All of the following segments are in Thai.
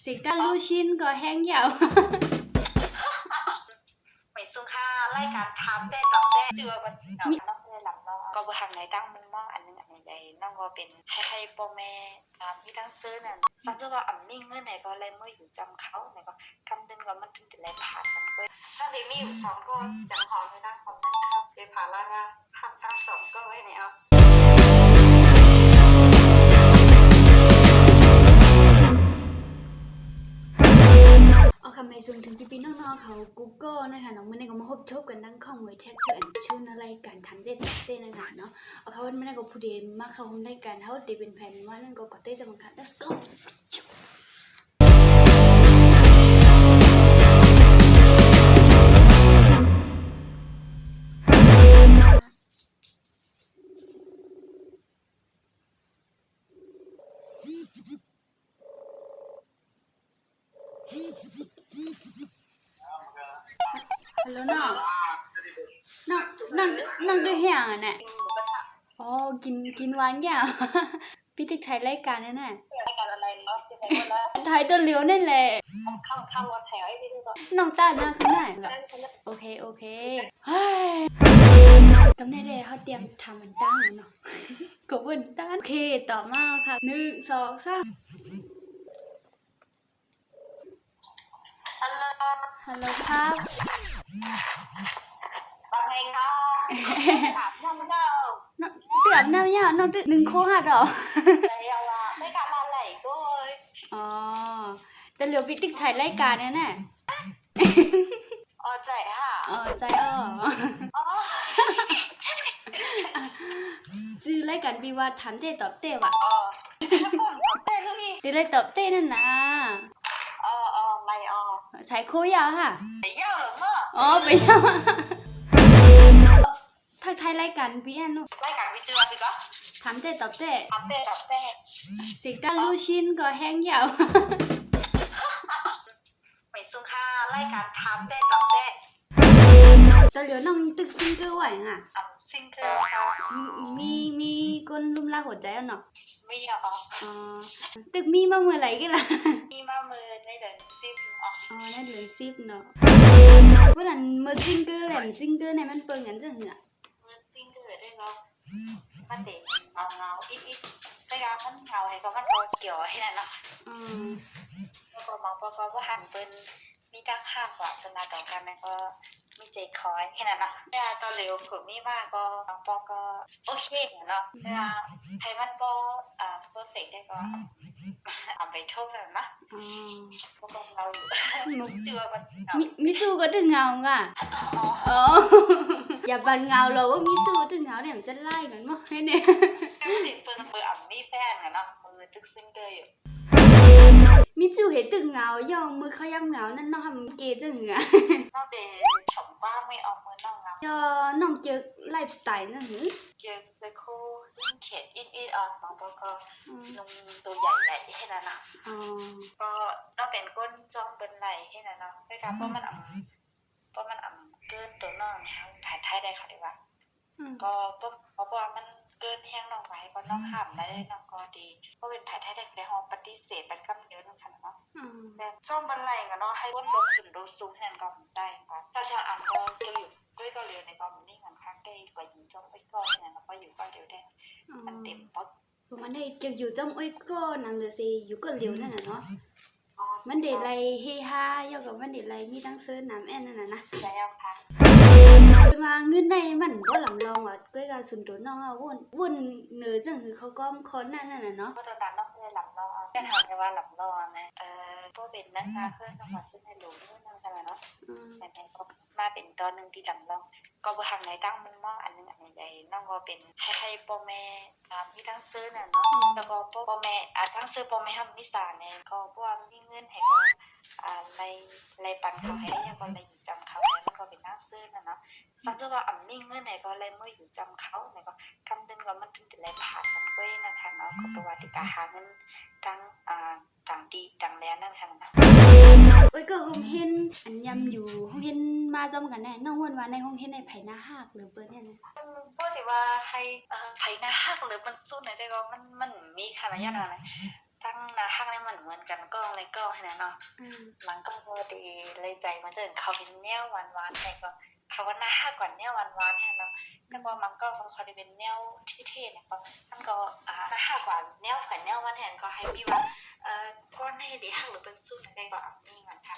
สิกาลูชินก็แห้งยาวไม่ซุ้งค่าไล่การทำได้ต่อได้จือวันน้องเลยหลับน้องก็บ่ทางไหนตั้งมันน้องอันนึงอันใดน้องก็เป็นให้พ่อแม่ตามที่ตั้งซื้อน่ะสังเกตว่าอ่ำมิ่งเงื่อนไหนก็เลยเมื่ออยู่จำเขาไหนก็กำเดินก็มันถึงจะเลยผ่านมันก็ถ้าเดมี่อยู่2ก็ดังหอมในด้านของนั่นครับเดผ่านแล้วนะทำทั้ง2ก็ไว้ไหนเอาเอาคำในส่วนถึงพี่ๆน้องๆเขา Google นะคะน้องมันได้ก็มาพบชบกันนั่งข้องมวยแท็กชื่ออันชื่ออะไรกันทันเต้เต้นะคะเนาะเอาเขาไม่ได้ก็พูดเองมาเขาได้กันเขาตีเป็นแผ่นว่านั่นก็เต้จะบังคับ let's goฮัลโหลน้องได้เหี้ยงอ่ะเนี่ยอ๋อกินหวานแก่พี่ติ๊กไทยรายการนั่นน่ะรายการอะไรเนาะที่ไหนก็แล้วไทยตัวเลี้ยวนั่นแหละเข้าว่าแถวไอ้นี่ก็น้องตาหน้าข้างหน้าโอเคเฮ้ยกำเนิดเลยเขาเตรียมทำมันตั้งเนาะกบมันตั้งโอเคต่อมาค่ะ1 2 3ฮัลโหลครับว่าไงเนาะถามน้องเนาะเตือนน้ำยาวน้อง1 โคหัดหรอได้เอาล่ะได้การละไหลด้วยอ๋อแต่เหลียวพี่ติ๊กไทยรายการเนี่ยน่ะอ๋อใจค่ะใจจื้อรายการพี่ว่าถามเต้ตอบเต้ว่ะเต้ลูกพี่ตีเลยตอบเต้นั่นนะไม่ใช้โคยาวค่ะไปยาวหรอมั้งไปยาวทักทายรายการพี่อันลูกรายการวิจารณ์สิก็ถามเต้ตอบเต้สิกาลูชินก็แห้งยาวไม่ซุ้งค่ารายการทำได้ต่อได้แต่เหลียวน้องตึกซิงเกิลไหวอ่ะซิงเกิลมีคนลุ่มลาหัวใจอ่ะเนาะไม่ตึกมีมาเมื่อไหร่กันล่ะมีมาเมื่อในเดือน10ในเดือน10เนาะเพราะนั้นเมื่อซิงเกิลแหลมซิงเกิลเนี่ยมันเปิงกันจังเหรอเมื่อซิงเกิลได้เนาะมันเด็กเงาอิดได้การมันเงาให้ก็มันเกี่ยวให้นั่นเนาะแล้วก็มองก็ว่าหันเป็นมีตั้งค่ากว่าสนาต่อกันนะก็มีใจคอยแค่นั้นนะแต่ตอนเร็วผมมีมากก็น้องปอก็โอเคเนาะแต่ให้มันปอเพอร์เฟกได้ก็เอาไปโทษกันนะพวกเราจือมันมิซูก็ถึงเงาอ่ะอย่าบันเงาเราว่ามิซูถึงเงาเนี่ยมันจะไล่กันมั้งเนี่ยเปิดมีแฟนกันเนาะมือตึกซิงเกอร์อยู่มิจูเห็นตึงเงาย่อมือเขาย่ำเงานั่นน้องทำเกจึงอ่ะน้องเดย์ฉันว่าไม่เอามือน้องเงาย่อน้องเจอไลฟ์สไตล์นั่นหรือเจอเซโคลิ้นเฉดอิดน้องก็นมตัวใหญ่ๆให้นั่นนะก็น้องเป็นก้นจ้องเป็นไหลให้นั่นนะไม่ครับเพราะมันเกินตัวน้องเนี่ยถ่ายท้ายได้ค่ะดีว่าก็เพราะว่ามันเกินแห้งน้องไว้ก็น้องห้ามได้น้องก็ดีเพราะเป็นถ่ายท้ายได้ในห้องปฏิเสธมันก็เยอะนึงค่ะเนาะแบบจ้องเป็นไหลกันเนาะให้ก้นลงสุดโดสูงแห่งกำลังใจค่ะถ้าชาวอันก็จะอยู่ด้วยก็เร็วในกำนี่เหมือนครั้งได้กว่าอยู่จ้องไปก่อนเนี่ยแล้วก็อยู่ก็เร็วได้มันเต็มป๊อกมันได้จะอยู่จ้องอ้อยก็นำเลยสิอยู่ก็เร็วนั่นน่ะเนาะมันเด็ดไรเฮฮาย่อกับมันเด็ดไรมีตั้งเสื้อน้ำแอนนั่นน่ะนะใช่แล้วค่ะมาเงินในมันก็ลำลองอ่ะก็การสุนทรน้องอ่ะวุ่นเหนือจังคือเขาก็คอนนั่นน่ะเนาะก็โดนดันน้องเลยลำลองแค่ทำแค่ว่าลำลองนะก็เป็นนักงานเพื่อนจังหวัดจะให้หลงด้วยนั่นกันเนาะแต่ก็มาเป็นตอนนึงที่ลำลองก็บ่ทางไหนตั้งมันน้องอันนึงอันใดน้องก็เป็นให้พ่อแม่ตามที่ตั้งซื้อน่ะเนาะแล้วก็พ่อแม่ตั้งซื้อพ่อแม่ทำมิสานเนี่ยก็พวกมีเงินให้ก็ไล่ปันเขาให้ยังก็ไล่อยู่จำเขาแล้วมันก็เป็นนักซื้อน่ะเนาะสังเกตว่ามีเงินไหนก็ไล่เมื่ออยู่จำเขาไหนก็กำเดินก็มันถึงจะไล่ผ่านมันก็นะคะเนาะก็ประวัติการหาเงินต่างดีต่างแล้วนั่นค่ะนะโอ้ยก็ห้องเห็นอันยำอยู่ห้องเห็นมาจอมกันแน่น้องวันในห้องเห็นในไผ่หน้าหักหรือเปิ้ลเนี่ยนะก็ถือว่าให้ไผ่หน้าหักหรือมันสู้ไหนได้ก็มันมีขนาดยังไง ตั้งนาข้างในเหมือนกันกล้องเลยกล้องให้นะเนาะมันก็พอดีเลยใจมาเจอเขาเป็นแนวหวานๆแต่ก็เขาก็น่าฮักกว่าแนวหวานๆให้เนาะแต่ว่ามันก็เขาได้เป็นแนวที่เท่เนี่ยก็มันก็น่าฮักกว่าแนวฝันแนววันแทนก็ให้มีว่าก้อนให้ดีฮักหรือเป็นสู้ได้ก็มีเหมือนกัน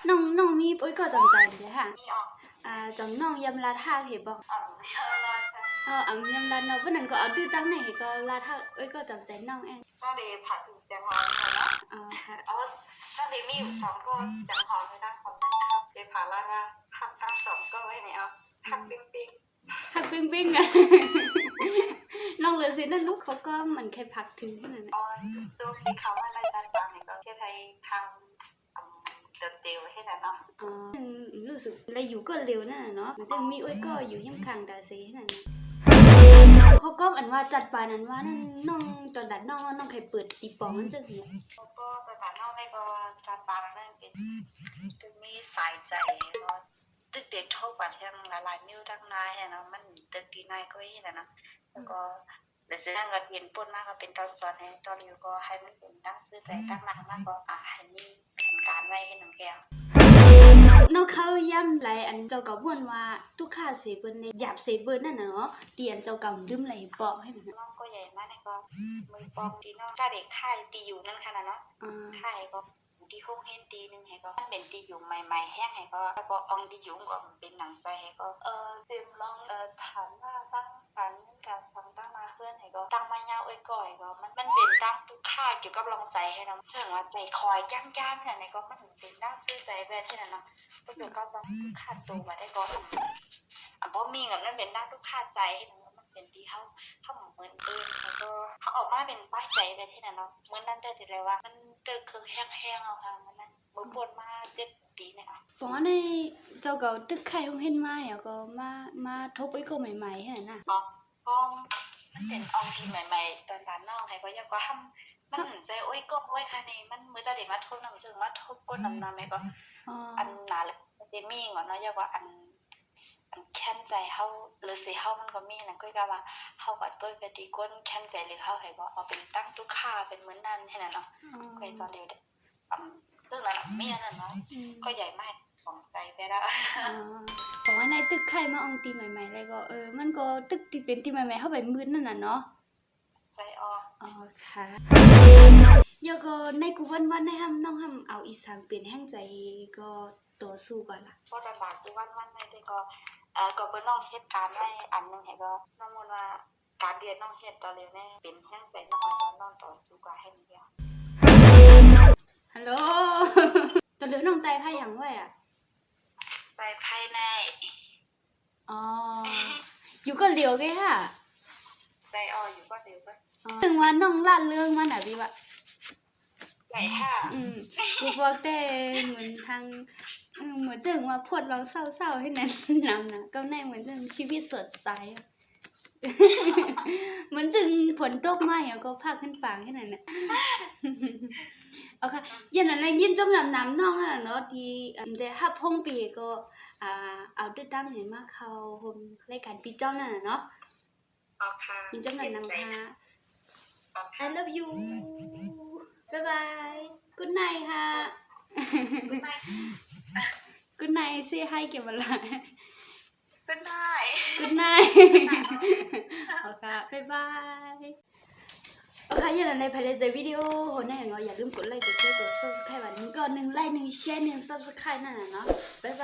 น้องมีปุ้ยก็จำใจเลยค่ะนี่ออกจำน้องยำลาท่าเห็นบอกยำลาเนาะวันนั้นก็เอาดื้อตั้งไหนก็ลาท่าปุ้ยก็จำใจน้องเองก็เลยผัดเสียงหอมเนาะค่ะก็เลยมีอยู่2ก้อนเสียงหอมในด้านของนั่นครับเลยผ่าล่าว่าหักทั้ง2ก้อนไว้เนี่ยหักปิ๊งหักปิ๊งอะน้องเลยสินั่นลูกเขาก็เหมือนใครพักถึงขนาดนั้นจูที่เขาว่ารายการบางเนี่ยก็แค่ไทยทางเตียวให้นะเนาะรู้สึกอะไรอยู่ก็เร็วนั่นน่ะเนาะจึงมีอุ้ยก็อยู่ย่ำคางดาเซ่นั่นเขาก็อันว่าจัดปานั้นว่านั่นน้องตอนดัดน้องใครเปิดตีปองนั่นจังเนี่ยก็ตอนดัดน้องไม่ก็จัดปานั่นเป็นจะมีสายใจก็ตึกเด็ดโทษกว่าที่ละลายนิ้วทั้งนายเนาะมันตึกดีนายก็ให้นะนะแล้วก็เดี๋ยวนั่งก็เรียนปุ่นมากก็เป็นตอนสอนให้ตอนอยู่ก็ให้มันเป็นตั้งซื่อใจตั้งนานมากก็ให้มีแผนการไว้ให้น้องแก้วนอกเขาย่ำไหลอันเจ้าเก่าบ่นว่าทุกข้าเสเบิ้นในหยาบเสเบิ้นนั่นน่ะเนาะเตียนเจ้าเก่าลืมไหลบอกให้มันน้องก็ใหญ่มากก็มือปองดีน้องจ้าเด็กค่ายตีอยู่นั่นค่ะเนาะค่ายก็ที่ห้องเฮนตีนึงให้ก็เป็นตีอยู่ใหม่ๆแห้งให้ก็แล้วก็อองตีอยู่ก็เป็นหนังใจให้ก็จิมลองถามว่าตั้งฝันการสั่งตั้งมาเพื่อนให้ก็ตั้งมายาวไว้ก่อยก็มันเป็นตั้งทุกค่ายเกี่ยวกับลองใจให้นะเชื่อว่าใจคอยย่างๆเนี่ยในก็มันถึงเป็นตั้งซื่อใจแบบที่นั่นเนาะก็เกี่ยวกับลองค่าตัวมาได้ก็บ่มีเงินนั่นเป็นตั้งทุกค่าใจให้มันเป็นที่เขาเหมือนเดิมแล้วก็เขาออกมาเป็นป้ายใจแบบที่นั่นเนาะเหมือนนั่นได้แต่เลยว่ามันเดินคือแห้งๆเอาค่ะมันนั่นมือปวดมา7 ปีเนี่ยบอกว่าในเจ้าเก่าตึกไข่ห้องเห็นมาเหรอก็มาทบไอ้ก็ใหม่ๆให้น่ะก็มันเป็นอองทีใหม่ๆตอนนั้นน้องให้ก็อยากก็ทำมันใจโอ้ยก็โอ้ยค่ะนี่มันมือจะเด็กมาทบน้ำจึงมาทบก้นน้ำแม่ก็อันหนาเลยเดมี่ก่อนเนาะอยากว่าอันแค้นใจเฮาหรือสิเฮามันก็มีนั่นก็ว่าเฮาก็ต้อยไปตีก้นแค้นใจหรือเฮาให้บ่เอาเป็นตั้งทุกค่าเป็นเหมือนนั้นให้น่ะเนาะก็ตอนเร็วซึ่งนั้นมีอันนั้นเนาะก็ใหญ่มากของใจไปแล้วบอกว่าในตึกไข่มาอองตีใหม่ๆเลยก็มันก็ตึกที่เป็นตีใหม่ๆเข้าไปมืดนั่นน่ะเนาะใจค่ะยก็ในกูวันๆในน้องเอาอีสานเป็นแห่งใจก็ต่อสู้ก่อนล่ะเพราะตลาดกูวันๆในได้ก็เบิ่น้องเฮ็ดการได้อันนึงให้ก็น้องมนว่าการเรียนน้องเฮ็ดตอนเร็วแน่เป็นแห่งใจน้องตอนน้องต่อสู้กว่าให้เดียวฮัลโหลตอนเร็วน้องไตไผหยังไว้อ่ะไตไผในอยู่ก็เร็วแกค่ะใจอยู่ก็เร็วก็ถึงว่าน้องล่าเรื่องมันน่ะพี่ว่าใหญ่ค่ะกูบอกแต่เหมือนทางเหมือนจึงว่าพดเราเศร้าๆให้นั้นนำนะก็แน่เหมือนจึงชีวิตสดใสเหมือนจึงฝนตกมาแล้วก็พาขึ้นฝั่งให้นั่นน่ะเอาค่ะยันอะไรยินจมน้ำน้องนั่นน่ะเนาะที่แต่ฮับพงปีก็เอาตึ้ตั้งเห็นมาเขาโฮมรายการปีจ้องนั่นน่ะเนาะค่ะยินจมน้ำค่ะ I love you bye bye good night ค่ะ good night say hi เก็บอะไร good night good night โอเค bye bye โอเคอย่างนั้นในภายในวิดีโอโหน่อย่าลืมกดไลค์กดแชร์กด subscribe 1 ไลค์1แชร์1 subscribe นั่นน่ะเนาะบ๊ายบาย